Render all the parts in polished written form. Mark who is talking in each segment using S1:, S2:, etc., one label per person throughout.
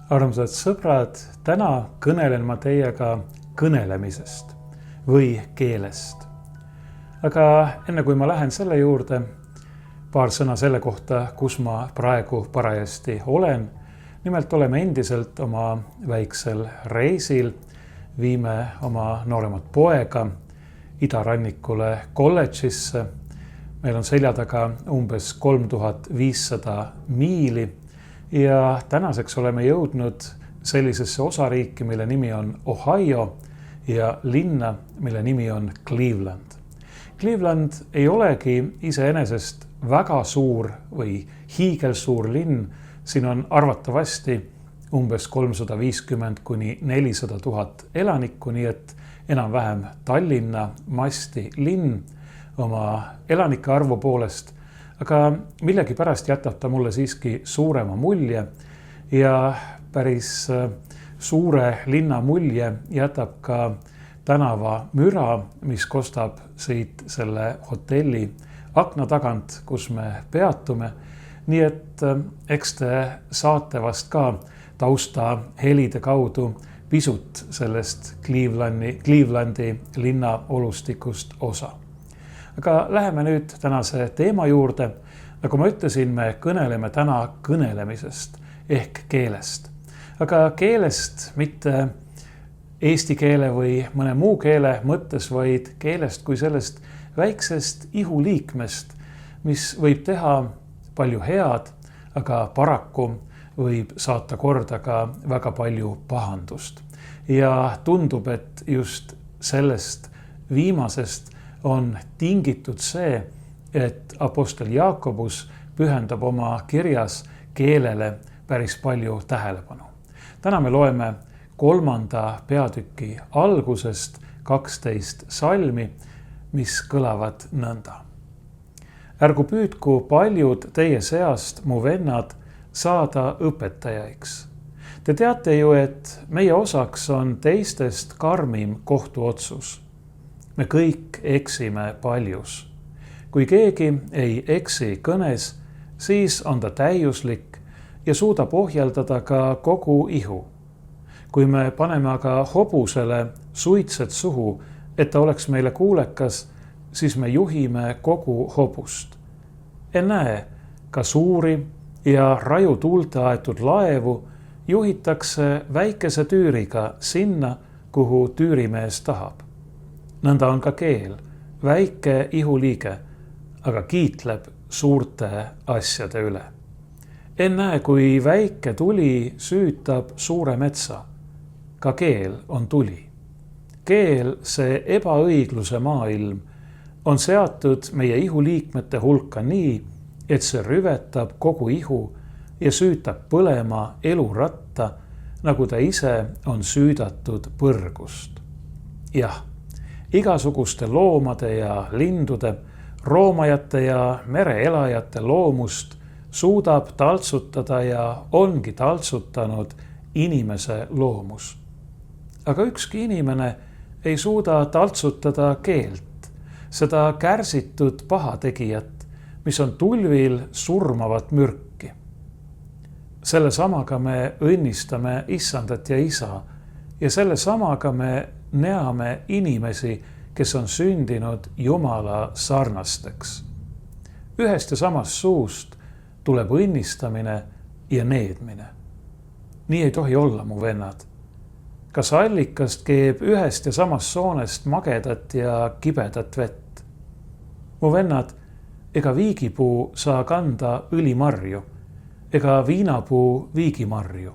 S1: Armsad sõbrad, täna kõnelen ma teiega kõnelemisest või keelest. Aga enne kui ma lähen selle juurde, paar sõna selle kohta, kus ma praegu parajasti olen. Nimelt oleme endiselt oma väiksel reisil, viime oma nooremat poega idarannikule kolledžisse. Meil on selja taga umbes 3500 miili ja tänaseks oleme jõudnud sellisesse osariiki, mille nimi on Ohio ja linna, mille nimi on Cleveland. Cleveland ei olegi iseenesest väga suur või hiigelsuur linn. Siin on arvatavasti umbes 350 kuni 400 000 elanikku, nii et enam-vähem Tallinna masti linn oma elanike arvu poolest, aga millegipärast jätab ta mulle siiski suurema mulje ja päris suure linna mulje jätab ka tänava müra, mis kostab siit selle hotelli akna tagant, kus me peatume. Nii et eks te saate vast ka tausta helide kaudu pisut sellest Clevelandi linna olustikust osa. Aga läheme nüüd tänase teema juurde. Nagu ma ütlesin, me kõneleme täna kõnelemisest ehk keelest. Aga keelest mitte eesti keele või mõne muu keele mõttes, vaid keelest kui sellest väiksest ihuliikmest, mis võib teha palju head, aga paraku võib saata korda ka väga palju pahandust. Ja tundub, et just sellest viimasest on tingitud see, et apostel Jaakobus pühendab oma kirjas keelele päris palju tähelepanu. Täna me loeme 3. peatüki algusest 12 salmi, mis kõlavad nõnda. Ärgu püüdku paljud teie seast, mu vennad, saada õpetajaiks. Te teate ju, et meie osaks on teistest karmim kohtuotsus. Me kõik eksime paljus. Kui keegi ei eksi kõnes, siis on ta täiuslik ja suudab ohjeldada ka kogu ihu. Kui me paneme aga hobusele suitsed suhu, et ta oleks meile kuulekas, siis me juhime kogu hobust. Ennäe, ka suuri ja raju tuulte aetud laevu juhitakse väikese tüüriga sinna, kuhu tüürimees tahab. Nõnda on ka keel, väike ihuliige, aga kiitleb suurte asjade üle. Ennäe, kui väike tuli süütab suure metsa. Ka keel on tuli. Keel, see ebaõigluse maailm, on seatud meie ihuliikmete hulka nii, et see rüvetab kogu ihu ja süütab põlema eluratta, nagu ta ise on süüdatud põrgust. Jah, igasuguste loomade ja lindude, roomajate ja mereelajate loomust suudab taltsutada ja ongi taltsutanud inimese loomus. Aga ükski inimene ei suuda taltsutada keelt, seda kärsitud pahategijat, mis on tulvil surmavat mürki. Selle samaga me õnnistame Issandat ja Isa ja selle samaga me näeme inimesi, kes on sündinud Jumala sarnasteks. Ühest ja samast suust tuleb õnnistamine ja needmine. Nii ei tohi olla, mu vennad. Kas allikast keeb ühest ja samast soonest magedat ja kibedat vett? Mu vennad, ega viigipuu saa kanda õlimarju, ega viinapuu viigimarju.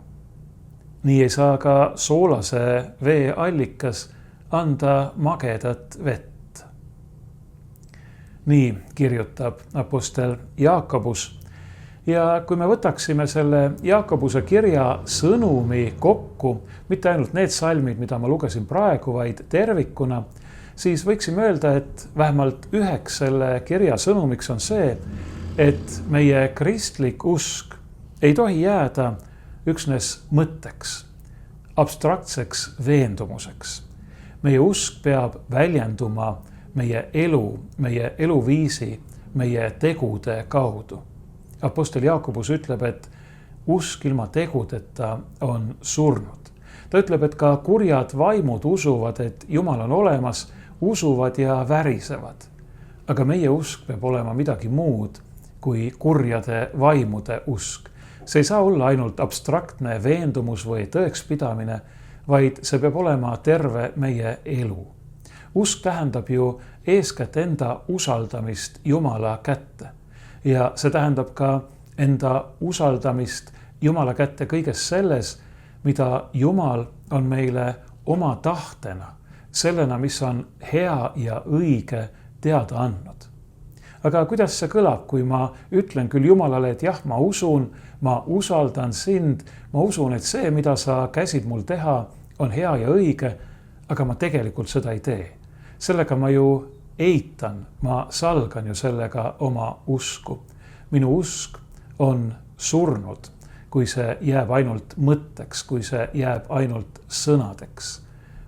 S1: Nii ei saa ka soolase vee allikas anda magedat vett. Nii kirjutab apostel Jaakobus. Ja kui me võtaksime selle Jaakobuse kirja sõnumi kokku, mitte ainult need salmid, mida ma lugesin praegu, vaid tervikuna, siis võiksime öelda, et vähemalt üheks selle kirja sõnumiks on see, et meie kristlik usk ei tohi jääda üksnes mõtteks, abstraktseks veendumuseks. Meie usk peab väljenduma meie elu, meie eluviisi, meie tegude kaudu. Apostel Jaakobus ütleb, et usk ilma tegudeta on surnud. Ta ütleb, et ka kurjad vaimud usuvad, et Jumal on olemas, usuvad ja värisevad. Aga meie usk peab olema midagi muud kui kurjade vaimude usk. See ei saa olla ainult abstraktne veendumus või tõekspidamine, vaid see peab olema terve meie elu. Usk tähendab ju eeskätt enda usaldamist Jumala kätte. Ja see tähendab ka enda usaldamist Jumala kätte kõiges selles, mida Jumal on meile oma tahtena, sellena, mis on hea ja õige teada andnud. Aga kuidas see kõlab, kui ma ütlen küll Jumalale, et jah, ma usaldan sind, ma usun, et see, mida sa käsid mul teha, on hea ja õige, aga ma tegelikult seda ei tee. Sellega ma ju eitan, ma salgan ju sellega oma usku. Minu usk on surnud, kui see jääb ainult mõtteks, kui see jääb ainult sõnadeks.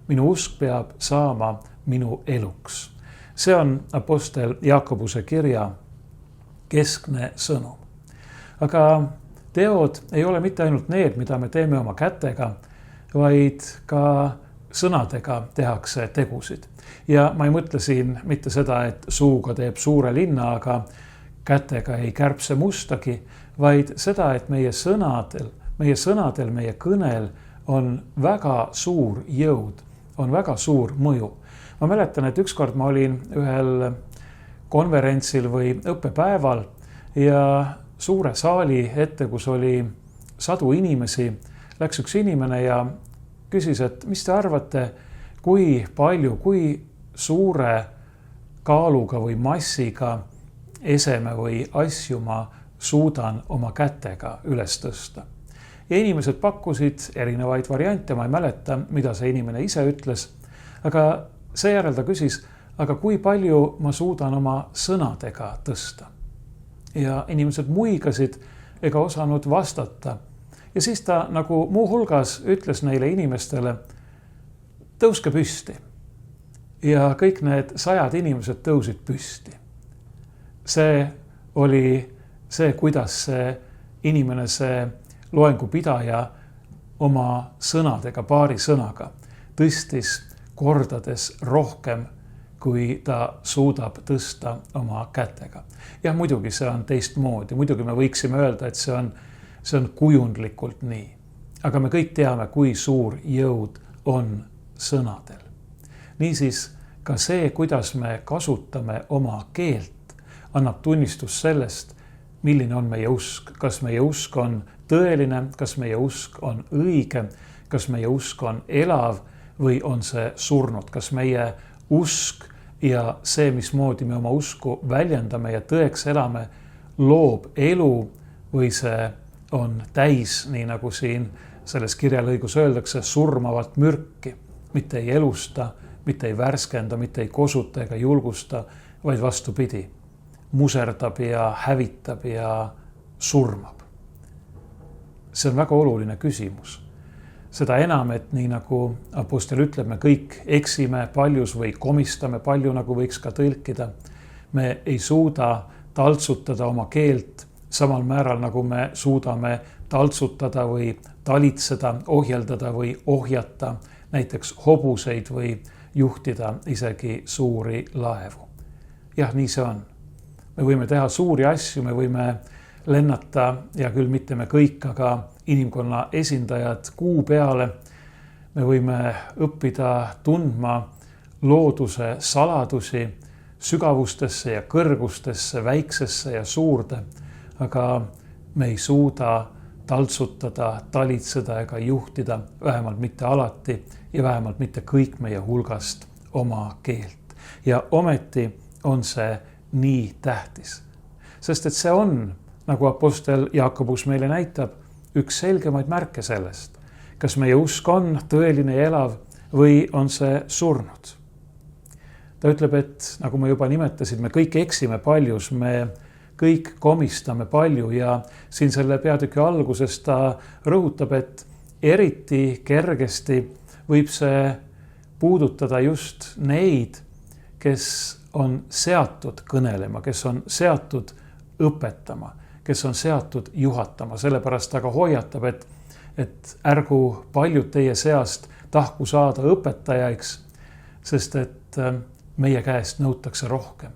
S1: Minu usk peab saama minu eluks. See on apostel Jaakobuse kirja keskne sõnum. Aga teod ei ole mitte ainult need, mida me teeme oma kätega, vaid ka sõnadega tehakse tegusid. Ja ma ei mõtle siin mitte seda, et suuga teeb suure linna, aga kätega ei kärbse mustagi, vaid seda, et meie sõnadel, meie kõnel on väga suur jõud, on väga suur mõju. Ma mäletan, et ükskord ma olin ühel konverentsil või õppepäeval ja suure saali ette, kus oli sadu inimesi, läks üks inimene ja küsis, et mis te arvate, kui palju, kui suure kaaluga või massiga eseme või asju ma suudan oma kätega üles tõsta. Ja inimesed pakkusid erinevaid variante, ma ei mäleta, mida see inimene ise ütles, aga seejärel ta küsis, aga kui palju ma suudan oma sõnadega tõsta? Ja inimesed muigasid ega osanud vastata. Ja siis ta nagu muuhulgas ütles neile inimestele, tõuske püsti. Ja kõik need 100 inimesed tõusid püsti. See oli see, kuidas see inimene, see loengupidaja oma sõnadega, paari sõnaga tõstis kordades rohkem, kui ta suudab tõsta oma kätega. Ja muidugi see on teistmoodi, muidugi me võiksime öelda, et see on kujundlikult nii. Aga me kõik teame, kui suur jõud on sõnadel. Niisiis ka see, kuidas me kasutame oma keelt, annab tunnistus sellest, milline on meie usk. Kas meie usk on tõeline, kas meie usk on õige, kas meie usk on elav, või on see surnud, kas meie usk ja see, mismoodi me oma usku väljendame ja tõeks elame, loob elu või see on täis, nii nagu siin selles kirjalõigus öeldakse, surmavat mürki, mitte ei elusta, mitte ei värskenda, mitte ei kosuta ega julgusta, vaid vastupidi, muserdab ja hävitab ja surmab. See on väga oluline küsimus. Seda enam, et nii nagu apostel ütleb, me kõik eksime paljus või komistame palju, nagu võiks ka tõlkida. Me ei suuda taltsutada oma keelt samal määral, nagu me suudame taltsutada või talitseda, ohjeldada või ohjata näiteks hobuseid või juhtida isegi suuri laevu. Jah, nii see on. Me võime teha suuri asju, me võime lennata ja küll mitte me kõik, aga inimkonna esindajad kuu peale. Me võime õppida tundma looduse saladusi sügavustesse ja kõrgustesse, väiksesse ja suurde, aga me ei suuda taltsutada, talitseda ega juhtida, vähemalt mitte alati ja vähemalt mitte kõik meie hulgast oma keelt. Ja ometi on see nii tähtis, sest et see on, nagu apostel Jaakobus meile näitab, üks selgemaid märke sellest, kas meie usk on tõeline ja elav või on see surnud. Ta ütleb, et nagu ma juba nimetasin, me kõik eksime paljus, me kõik komistame palju ja siin selle peatüki alguses ta rõhutab, et eriti kergesti võib see puudutada just neid, kes on seatud kõnelema, kes on seatud õpetama, kes on seatud juhatama, sellepärast ta ka hoiatab, et ärgu paljud teie seast tahku saada õpetajaiks, sest et meie käest nõutakse rohkem.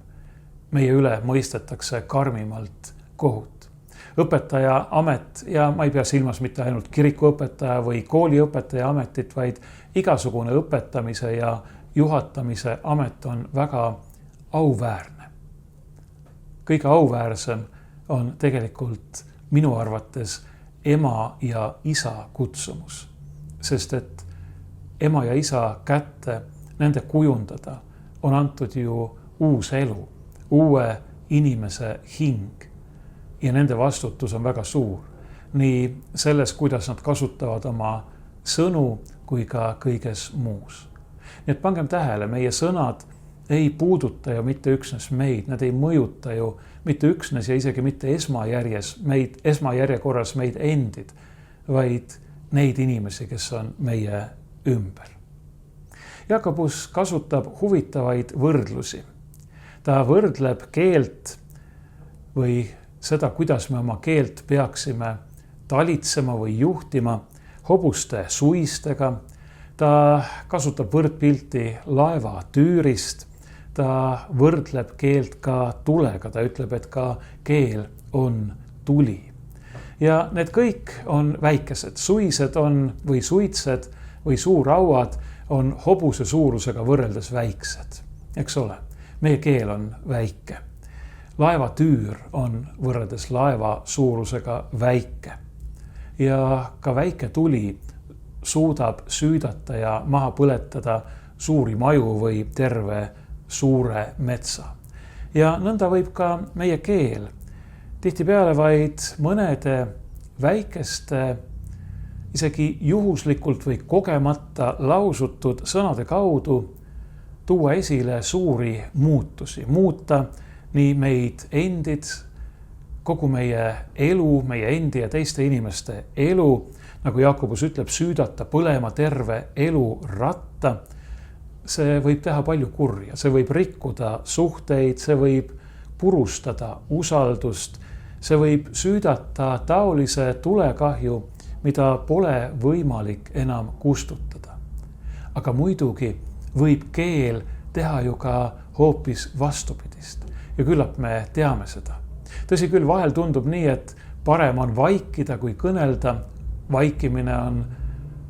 S1: Meie üle mõistetakse karmimalt kohut. Õpetaja amet, ja ma ei pea silmas mitte ainult kirikuõpetaja või kooliõpetaja ametit, vaid igasugune õpetamise ja juhatamise amet on väga auväärne. Kõige auväärsem on tegelikult minu arvates ema ja isa kutsumus, sest et ema ja isa kätte nende kujundada on antud ju uus elu, uue inimese hing ja nende vastutus on väga suur. Nii selles, kuidas nad kasutavad oma sõnu kui ka kõiges muus. Nii et pangem tähele, meie sõnad ei puuduta ju mitte üksnes meid, nad ei mõjuta ju mitte üksnes ja isegi mitte esmajärjekorras meid endid, vaid neid inimesi, kes on meie ümber. Jakobus kasutab huvitavaid võrdlusi. Ta võrdleb keelt või seda, kuidas me oma keelt peaksime talitsema või juhtima hobuste suistega. Ta kasutab võrdpilti laeva tüürist. Ta võrdleb keelt ka tulega. Ta ütleb, et ka keel on tuli. Ja need kõik on väikesed. Suised on või suitsed või suurauad on hobuse suurusega võrreldes väiksed. Eks ole, meie keel on väike. Laeva tüür on võrreldes laeva suurusega väike. Ja ka väike tuli suudab süüdata ja maha põletada suuri maju või terve suure metsa. Ja nõnda võib ka meie keel tihtipeale vaid mõnede väikeste, isegi juhuslikult või kogemata lausutud sõnade kaudu tuua esile suuri muutusi, muuta nii meid endid, kogu meie elu, meie endi ja teiste inimeste elu, nagu Jakobus ütleb, süüdata põlema terve elu ratta. See võib teha palju kurja, see võib rikkuda suhteid, see võib purustada usaldust, see võib süüdata taolise tulekahju, mida pole võimalik enam kustutada. Aga muidugi võib keel teha ju ka hoopis vastupidist ja küllap me teame seda. Tõsi küll, vahel tundub nii, et parem on vaikida kui kõnelda. Vaikimine on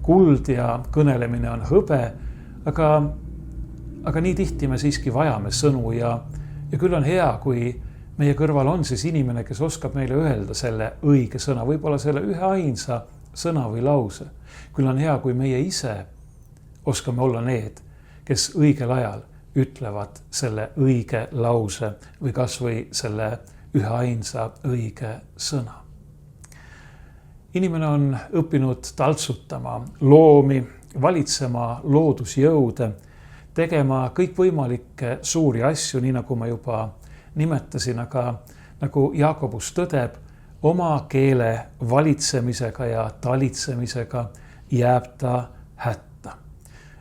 S1: kuld ja kõnelemine on hõbe, aga nii tihti me siiski vajame sõnu ja küll on hea, kui meie kõrval on siis inimene, kes oskab meile öelda selle õige sõna, võib-olla selle ühe ainsa sõna või lause. Küll on hea, kui meie ise oskame olla need, kes õigel ajal ütlevad selle õige lause või kas või selle ühe ainsa õige sõna. Inimene on õppinud taltsutama loomi, valitsema loodusjõude, tegema kõikvõimalikke suuri asju, nii nagu ma juba nimetasin, aga nagu Jakobus tõdeb, oma keele valitsemisega ja talitsemisega jääb ta hätta.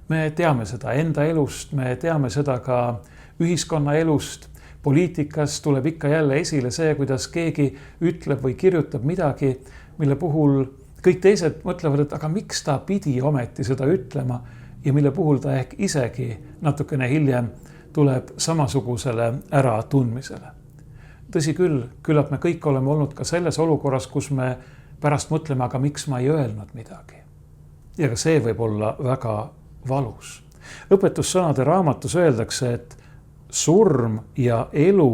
S1: Me teame seda enda elust, me teame seda ka ühiskonna elust. Poliitikas tuleb ikka jälle esile see, kuidas keegi ütleb või kirjutab midagi, mille puhul kõik teised mõtlevad, et aga miks ta pidi ometi seda ütlema ja mille puhul ta ehk isegi natukene hiljem tuleb samasugusele äratundmisele. Tõsi küll, küllap me kõik oleme olnud ka selles olukorras, kus me pärast mõtleme, aga miks ma ei öelnud midagi. Ja ka see võib olla väga valus. Õpetussõnade raamatus öeldakse, et surm ja elu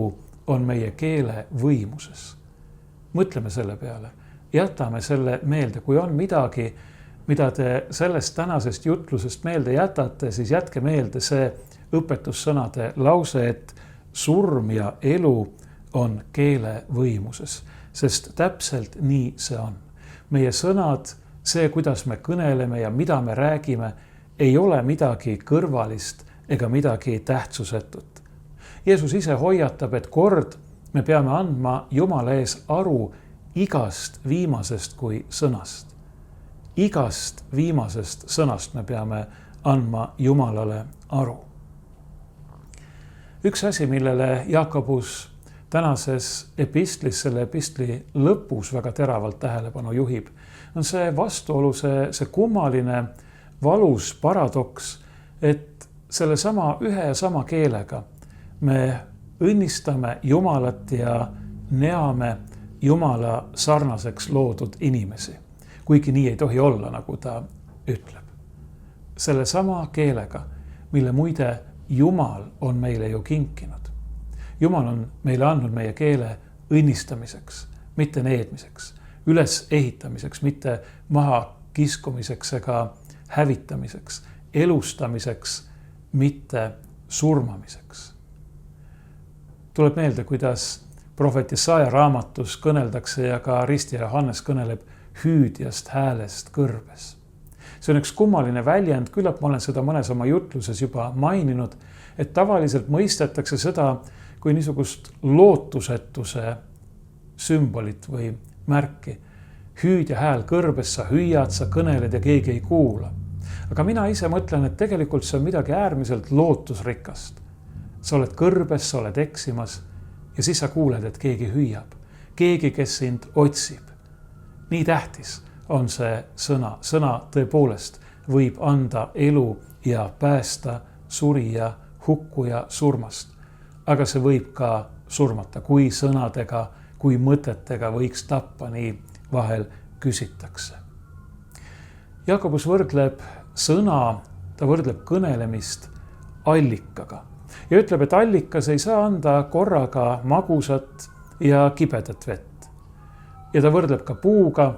S1: on meie keele võimuses. Mõtleme selle peale. Jätame selle meelde, kui on midagi, mida te sellest tänasest jutlusest meelde jätate, siis jätke meelde see õpetussõnade lause, et surm ja elu on keele võimuses, sest täpselt nii see on. Meie sõnad, see, kuidas me kõneleme ja mida me räägime, ei ole midagi kõrvalist ega midagi tähtsusetut. Jeesus ise hoiatab, et kord me peame andma Jumala ees aru igast viimasest kui sõnast. Igast viimasest sõnast me peame andma Jumalale aru. Üks asi, millele Jakobus tänases epistlis, selle epistli lõpus väga teravalt tähelepanu juhib, on see vastuolu, see kummaline valus paradoks, et selle sama ühe ja sama keelega me õnnistame Jumalat ja neame Jumala sarnaseks loodud inimesi. Kuigi nii ei tohi olla, nagu ta ütleb. Selle sama keelega, mille muide Jumal on meile ju kinkinud. Jumal on meile andnud meie keele õnnistamiseks, mitte needmiseks, üles ehitamiseks, mitte maha kiskumiseks ega hävitamiseks, elustamiseks, mitte surmamiseks. Tuleb meelde, kuidas prohvet Jesaja raamatus kõneldakse ja ka ristija Johannes kõneleb hüüdjast häälest kõrbes. See on üks kummaline väljend, küllap ma olen seda mõnes oma jutluses juba maininud, et tavaliselt mõistetakse seda kui niisugust lootusetuse sümbolit või märki. Hüüdja hääl kõrbes, sa hüüad, sa kõneled ja keegi ei kuula. Aga mina ise mõtlen, et tegelikult see on midagi äärmiselt lootusrikast. Sa oled kõrbes, sa oled eksimas ja siis sa kuuled, et keegi hüüab. Keegi, kes sind otsib. Nii tähtis on see sõna. Sõna tõepoolest võib anda elu ja päästa surija, hukkuja surmast. Aga see võib ka surmata, kui sõnadega, kui mõtetega võiks tappa, nii vahel küsitakse. Jakobus võrdleb sõna, ta võrdleb kõnelemist allikaga. Ja ütleb, et allikas ei saa anda korraga magusat ja kibedat vett. Ja ta võrdleb ka puuga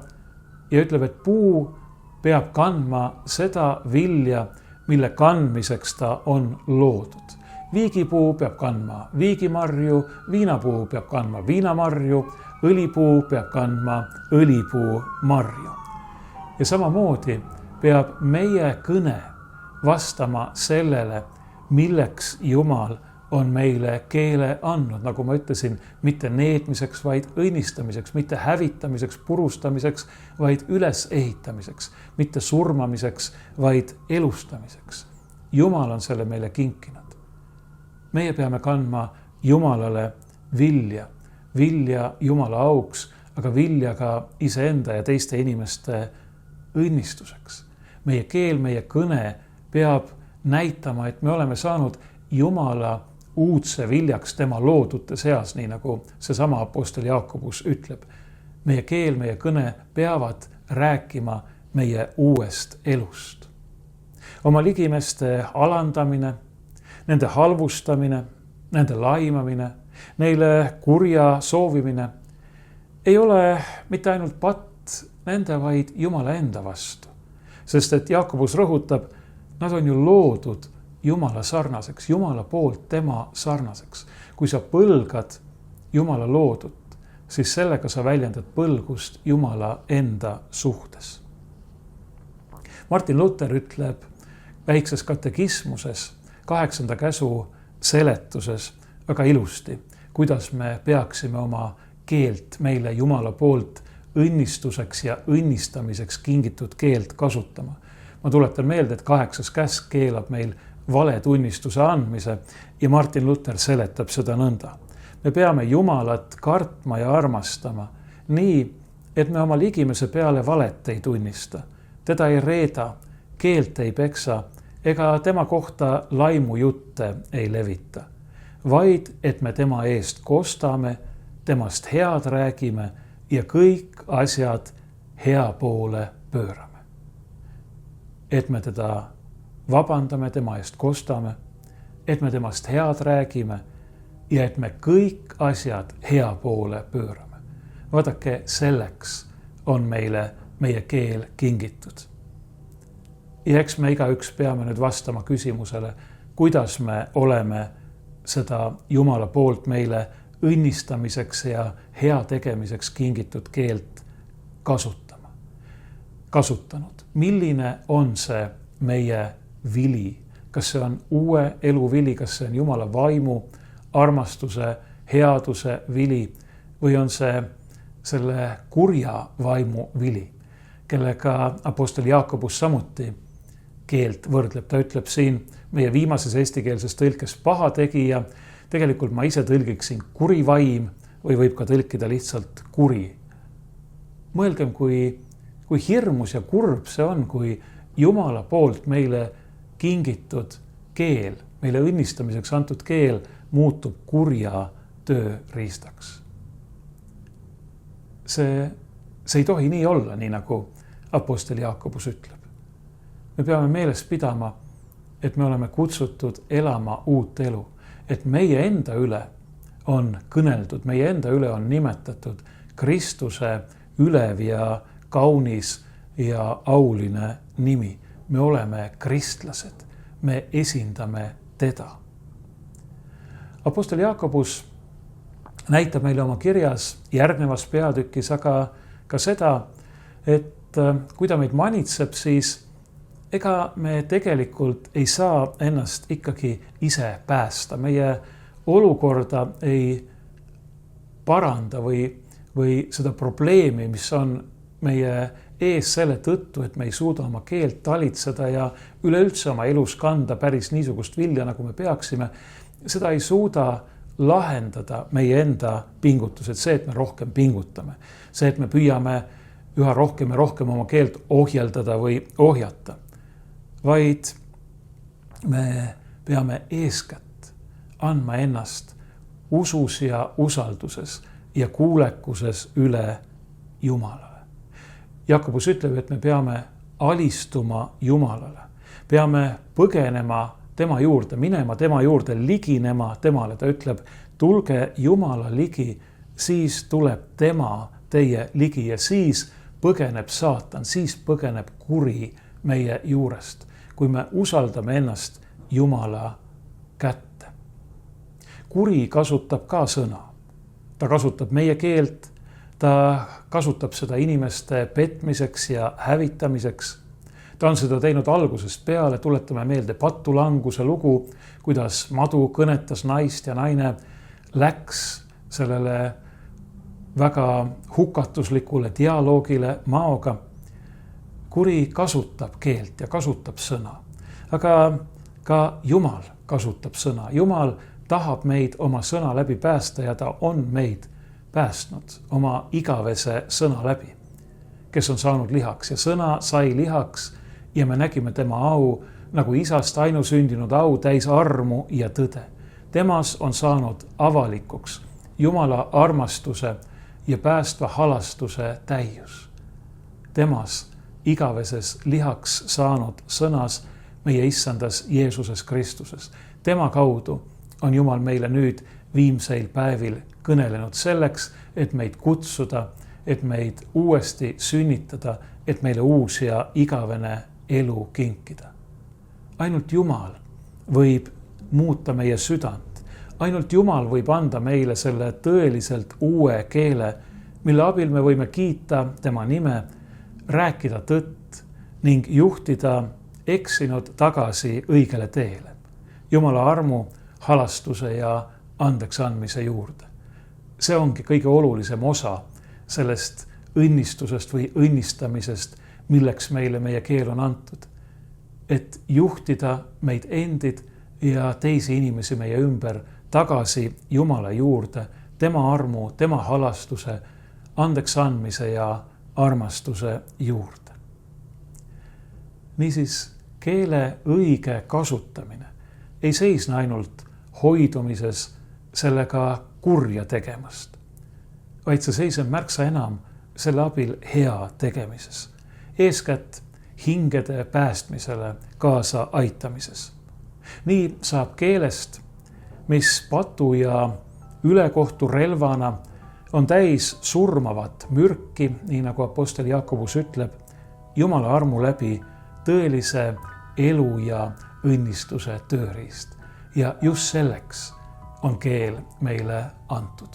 S1: ja ütleb, et puu peab kandma seda vilja, mille kandmiseks ta on loodud. Viigipuu peab kandma viigimarju, viinapuu peab kandma viinamarju, õlipuu peab kandma õlipuu marju. Ja samamoodi peab meie kõne vastama sellele, milleks Jumal on meile keele andnud, nagu ma ütlesin, mitte needmiseks, vaid õnnistamiseks, mitte hävitamiseks, purustamiseks, vaid ülesehitamiseks, mitte surmamiseks, vaid elustamiseks. Jumal on selle meile kinkinud. Meie peame kandma Jumalale vilja Jumala auks, aga vilja ka iseenda ja teiste inimeste õnnistuseks. Meie keel, meie kõne peab näitama, et me oleme saanud Jumala uudse viljaks tema loodute seas, nii nagu seesama apostel Jakobus ütleb. Meie keel, meie kõne peavad rääkima meie uuest elust. Oma ligimeste alandamine, nende halvustamine, nende laimamine, neile kurja soovimine ei ole mitte ainult patt nende, vaid Jumala enda vastu. Sest et Jakobus rõhutab, nad on ju loodud Jumala sarnaseks, Jumala poolt tema sarnaseks. Kui sa põlgad Jumala loodut, siis sellega sa väljendad põlgust Jumala enda suhtes. Martin Luther ütleb väikses katekismuses 8. käsu seletuses väga ilusti, kuidas me peaksime oma keelt meile Jumala poolt õnnistuseks ja õnnistamiseks kingitud keelt kasutama. Ma tuletan meelde, et 8. käsk keelab meil valetunnistuse andmise ja Martin Luther seletab seda nõnda. Me peame Jumalat kartma ja armastama nii, et me oma ligimese peale valet ei tunnista. Teda ei reeda, keelt ei peksa ega tema kohta laimujutte ei levita, vaid et me tema eest kostame, temast head räägime ja kõik asjad hea poole pöörame. Et me teda vabandame, tema eest kostame, et me temast head räägime ja et me kõik asjad hea poole pöörame. Vaadake, selleks on meile meie keel kingitud. Ja eks me igaüks peame nüüd vastama küsimusele, kuidas me oleme seda Jumala poolt meile õnnistamiseks ja hea tegemiseks kingitud keelt kasutanud. Milline on see meie vili? Kas see on uue elu vili, kas see on Jumala vaimu, armastuse, headuse vili või on see selle kurja vaimu vili, kellega apostel Jakobus samuti keelt võrdleb. Ta ütleb siin meie viimases eestikeelses tõlkes pahategija, tegelikult ma ise tõlgiksin kuri vaim või võib ka tõlkida lihtsalt kuri. Mõelgem, kui hirmus ja kurb see on, kui Jumala poolt meile kingitud keel, meile õnnistamiseks antud keel muutub kurja tööriistaks. See ei tohi nii olla, nii nagu apostel Jaakobus ütleb. Me peame meeles pidama, et me oleme kutsutud elama uut elu, et meie enda üle on kõneldud, meie enda üle on nimetatud Kristuse ülev ja kaunis ja auline nimi. Me oleme kristlased, me esindame teda. Apostel Jaakobus näitab meile oma kirjas järgnevas peatükis aga ka seda, et kui ta meid manitseb, siis ega me tegelikult ei saa ennast ikkagi ise päästa. Meie olukorda ei paranda või seda probleemi, mis on meie ees selle tõttu, et me ei suuda oma keelt talitseda ja üleüldse oma elus kanda päris niisugust vilja, nagu me peaksime. Seda ei suuda lahendada meie enda pingutused, see, et me rohkem pingutame. See, et me püüame üha rohkem ja rohkem oma keelt ohjeldada või ohjata. Vaid me peame eeskätt andma ennast usus ja usalduses ja kuulekuses üle Jumalale. Jakobus ütleb, et me peame alistuma Jumalale. Peame põgenema tema juurde, minema tema juurde, liginema temale. Ta ütleb, tulge Jumala ligi, siis tuleb tema teie ligi ja siis põgeneb saatan, siis põgeneb kuri meie juurest, kui me usaldame ennast Jumala kätte. Kuri kasutab ka sõna. Ta kasutab meie keelt, ta kasutab seda inimeste petmiseks ja hävitamiseks. Ta on seda teinud algusest peale, tuletame meelde patulanguse lugu, kuidas madu kõnetas naist ja naine läks sellele väga hukatuslikule dialoogile maoga. Kuri kasutab keelt ja kasutab sõna, aga ka Jumal kasutab sõna. Jumal tahab meid oma sõna läbi päästa ja ta on meid päästnud oma igavese sõna läbi, kes on saanud lihaks ja sõna sai lihaks ja me nägime tema au nagu isast ainusündinud au täis armu ja tõde. Temas on saanud avalikuks Jumala armastuse ja päästva halastuse täius. Temas igaveses lihaks saanud sõnas meie issandas Jeesuses Kristuses. Tema kaudu on Jumal meile nüüd viimseil päevil kõnelenud selleks, et meid kutsuda, et meid uuesti sünnitada, et meile uus ja igavene elu kinkida. Ainult Jumal võib muuta meie südant. Ainult Jumal võib anda meile selle tõeliselt uue keele, mille abil me võime kiita tema nime, rääkida tõtt ning juhtida eksinud tagasi õigele teele. Jumala armu, halastuse ja andeks andmise juurde. See ongi kõige olulisem osa sellest õnnistusest või õnnistamisest, milleks meile meie keel on antud. Et juhtida meid endid ja teisi inimesi meie ümber tagasi Jumala juurde, tema armu, tema halastuse, andeks andmise ja armastuse juurde. Niisiis, keele õige kasutamine ei seisne ainult hoidumises sellega kurja tegemast, vaid see seisneb märksa enam selle abil hea tegemises. Eeskätt hingede päästmisele kaasa aitamises. Nii saab keelest, mis patu ja ülekohtu relvana on täis surmavat mürki, nii nagu apostel Jakobus ütleb, Jumala armu läbi tõelise elu ja õnnistuse tööriist. Ja just selleks on keel meile antud.